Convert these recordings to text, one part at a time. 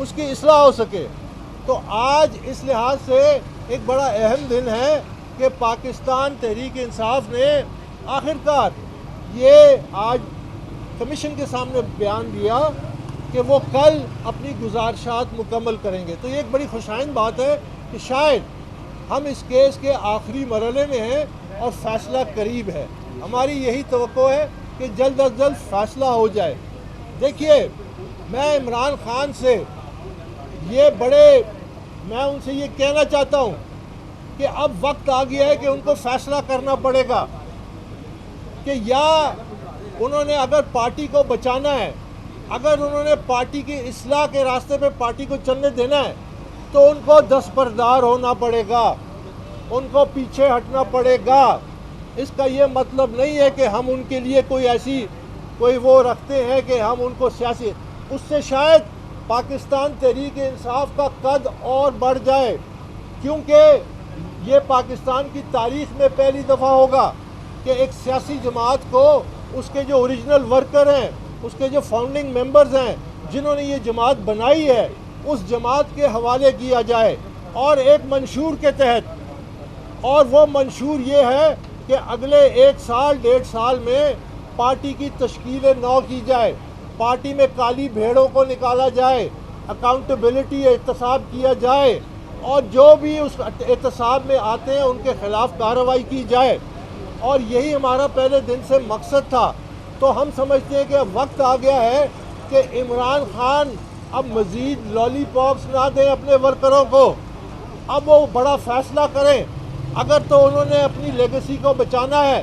اس کی اصلاح ہو سکے. تو آج اس لحاظ سے ایک بڑا اہم دن ہے کہ پاکستان تحریک انصاف نے آخرکار یہ آج کمیشن کے سامنے بیان دیا کہ وہ کل اپنی گزارشات مکمل کریں گے. تو یہ ایک بڑی خوشائند بات ہے کہ شاید ہم اس کیس کے آخری مرحلے میں ہیں اور فیصلہ قریب ہے. ہماری یہی توقع ہے کہ جلد از جلد فیصلہ ہو جائے. دیکھیے میں عمران خان سے میں ان سے یہ کہنا چاہتا ہوں کہ اب وقت آ گیا ہے کہ ان کو فیصلہ کرنا پڑے گا کہ یا انہوں نے اگر پارٹی کو بچانا ہے، اگر انہوں نے پارٹی کی اصلاح کے راستے پہ پارٹی کو چلنے دینا ہے تو ان کو دستبردار ہونا پڑے گا، ان کو پیچھے ہٹنا پڑے گا. اس کا یہ مطلب نہیں ہے کہ ہم ان کے لیے کوئی وہ رکھتے ہیں کہ ہم ان کو سیاسی، اس سے شاید پاکستان تحریک انصاف کا قد اور بڑھ جائے، کیونکہ یہ پاکستان کی تاریخ میں پہلی دفعہ ہوگا کہ ایک سیاسی جماعت کو اس کے جو اوریجنل ورکر ہیں، اس کے جو فاؤنڈنگ ممبرز ہیں جنہوں نے یہ جماعت بنائی ہے، اس جماعت کے حوالے کیا جائے اور ایک منشور کے تحت. اور وہ منشور یہ ہے کہ اگلے 1 سال 1.5 سال میں پارٹی کی تشکیل نو کی جائے، پارٹی میں کالی بھیڑوں کو نکالا جائے، اکاؤنٹیبلٹی احتساب کیا جائے، اور جو بھی اس احتساب میں آتے ہیں ان کے خلاف کارروائی کی جائے. اور یہی ہمارا پہلے دن سے مقصد تھا. تو ہم سمجھتے ہیں کہ اب وقت آ گیا ہے کہ عمران خان اب مزید لالی پاپس نہ دیں اپنے ورکروں کو، اب وہ بڑا فیصلہ کریں. اگر تو انہوں نے اپنی لیگیسی کو بچانا ہے،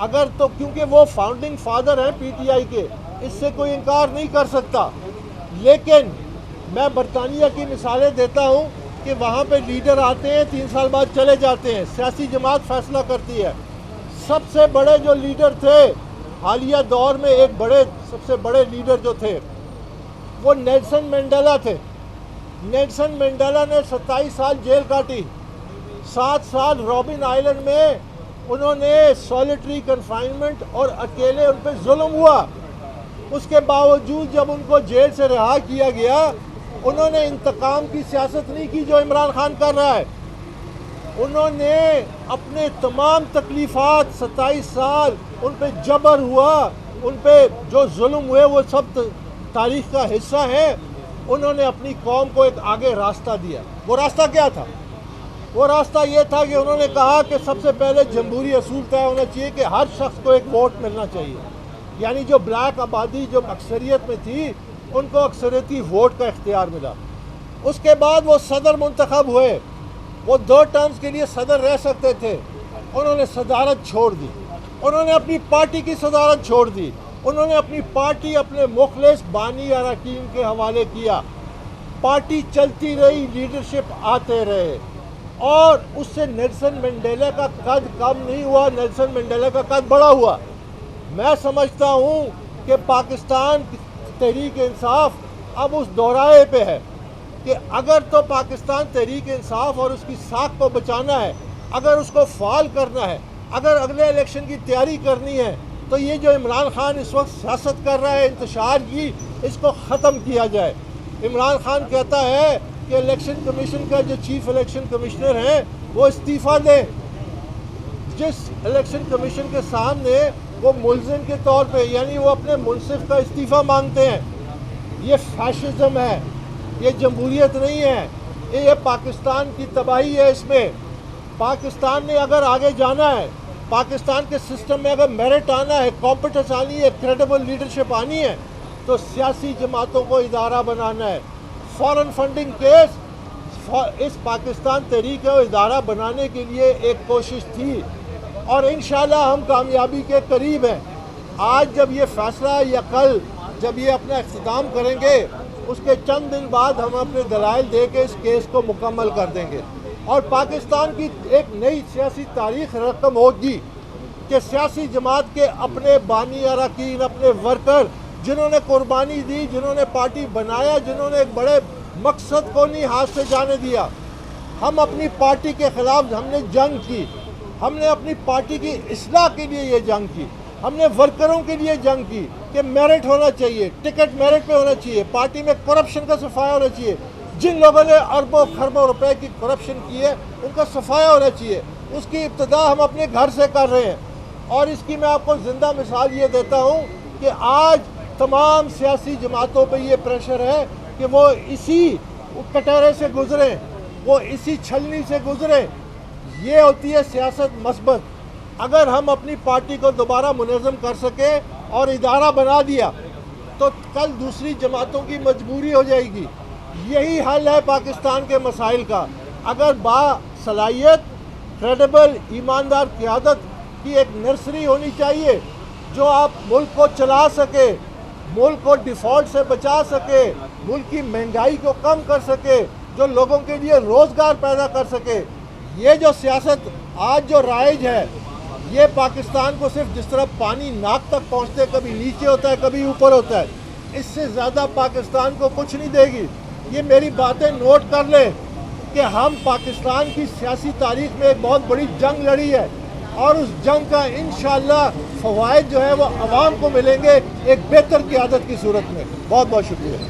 اگر تو کیونکہ وہ فاؤنڈنگ فادر ہیں پی ٹی آئی کے، اس سے کوئی انکار نہیں کر سکتا. لیکن میں برطانیہ کی مثالیں دیتا ہوں کہ وہاں پہ لیڈر آتے ہیں 3 سال بعد چلے جاتے ہیں، سیاسی جماعت فیصلہ کرتی ہے. سب سے بڑے جو لیڈر تھے حالیہ دور میں، سب سے بڑے لیڈر جو تھے وہ نیلسن منڈیلا تھے. نیلسن منڈیلا نے 27 سال جیل کاٹی، 7 سال رابن آئلینڈ میں انہوں نے سولیٹری کنفائنمنٹ اور اکیلے ان پہ ظلم ہوا. اس کے باوجود جب ان کو جیل سے رہا کیا گیا، انہوں نے انتقام کی سیاست نہیں کی جو عمران خان کر رہا ہے. انہوں نے اپنے تمام تکلیفات، 27 سال ان پہ جبر ہوا، ان پہ جو ظلم ہوئے وہ سب تاریخ کا حصہ ہیں. انہوں نے اپنی قوم کو ایک آگے راستہ دیا. وہ راستہ کیا تھا؟ وہ راستہ یہ تھا کہ انہوں نے کہا کہ سب سے پہلے جمہوری اصول طے ہونا چاہیے کہ ہر شخص کو ایک ووٹ ملنا چاہیے. یعنی جو بلیک آبادی جو اکثریت میں تھی ان کو اکثریتی ووٹ کا اختیار ملا. اس کے بعد وہ صدر منتخب ہوئے، وہ 2 ٹرمز کے لیے صدر رہ سکتے تھے. انہوں نے صدارت چھوڑ دی، انہوں نے اپنی پارٹی کی صدارت چھوڑ دی، انہوں نے اپنی پارٹی اپنے مخلص بانی اراکین کے حوالے کیا. پارٹی چلتی رہی، لیڈرشپ آتے رہے، اور اس سے نیلسن منڈیلا کا قد کم نہیں ہوا، نیلسن منڈیلا کا قد بڑا ہوا. میں سمجھتا ہوں کہ پاکستان تحریک انصاف اب اس دورائے پہ ہے کہ اگر تو پاکستان تحریک انصاف اور اس کی ساکھ کو بچانا ہے، اگر اس کو فعال کرنا ہے، اگر اگلے الیکشن کی تیاری کرنی ہے، تو یہ جو عمران خان اس وقت سیاست کر رہا ہے انتشار کی، اس کو ختم کیا جائے. عمران خان کہتا ہے کہ الیکشن کمیشن کا جو چیف الیکشن کمشنر ہیں وہ استعفیٰ دیں. جس الیکشن کمیشن کے سامنے وہ ملزم کے طور پہ، یعنی وہ اپنے منصف کا استعفیٰ مانگتے ہیں. یہ فیشزم ہے، یہ جمہوریت نہیں ہے، یہ پاکستان کی تباہی ہے. اس میں پاکستان نے اگر آگے جانا ہے، پاکستان کے سسٹم میں اگر میرٹ آنا ہے، کمپٹنس آنی ہے، کریڈیبل لیڈرشپ آنی ہے، تو سیاسی جماعتوں کو ادارہ بنانا ہے. فارن فنڈنگ کیس اس پاکستان تحریک کو ادارہ بنانے کے لیے ایک کوشش تھی، اور انشاءاللہ ہم کامیابی کے قریب ہیں. آج جب یہ فیصلہ یا کل جب یہ اپنا اختتام کریں گے، اس کے چند دن بعد ہم اپنے دلائل دے کے اس کیس کو مکمل کر دیں گے، اور پاکستان کی ایک نئی سیاسی تاریخ رقم ہوگی کہ سیاسی جماعت کے اپنے بانی اراکین، اپنے ورکر جنہوں نے قربانی دی، جنہوں نے پارٹی بنایا، جنہوں نے ایک بڑے مقصد کو نہیں ہاتھ سے جانے دیا. ہم اپنی پارٹی کے خلاف ہم نے جنگ کی، ہم نے اپنی پارٹی کی اصلاح کے لیے یہ جنگ کی. ہم نے ورکروں کے لیے جنگ کی کہ میرٹ ہونا چاہیے، ٹکٹ میرٹ پہ ہونا چاہیے، پارٹی میں کرپشن کا صفایا ہونا چاہیے، جن لوگوں نے اربوں خربوں روپے کی کرپشن کی ہے ان کا صفایا ہونا چاہیے۔ اس کی ابتدا ہم اپنے گھر سے کر رہے ہیں، اور اس کی میں آپ کو زندہ مثال یہ دیتا ہوں کہ آج تمام سیاسی جماعتوں پہ یہ پریشر ہے کہ وہ اسی کٹہرے سے گزریں، وہ اسی چھلنی سے گزریں۔ یہ ہوتی ہے سیاست مثبت۔ اگر ہم اپنی پارٹی کو دوبارہ منظم کر سکیں اور ادارہ بنا دیا تو کل دوسری جماعتوں کی مجبوری ہو جائے گی۔ یہی حل ہے پاکستان کے مسائل کا۔ اگر باصلاحیت کریڈیبل ایماندار قیادت کی ایک نرسری ہونی چاہیے جو آپ ملک کو چلا سکے، ملک کو ڈیفالٹ سے بچا سکے، ملک کی مہنگائی کو کم کر سکے، جو لوگوں کے لیے روزگار پیدا کر سکے۔ یہ جو سیاست آج جو رائج ہے یہ پاکستان کو صرف جس طرح پانی ناک تک پہنچتے کبھی نیچے ہوتا ہے کبھی اوپر ہوتا ہے، اس سے زیادہ پاکستان کو کچھ نہیں دے گی۔ یہ میری باتیں نوٹ کر لیں کہ ہم پاکستان کی سیاسی تاریخ میں ایک بہت بڑی جنگ لڑی ہے، اور اس جنگ کا انشاءاللہ فوائد جو ہے وہ عوام کو ملیں گے ایک بہتر قیادت کی صورت میں۔ بہت بہت شکریہ۔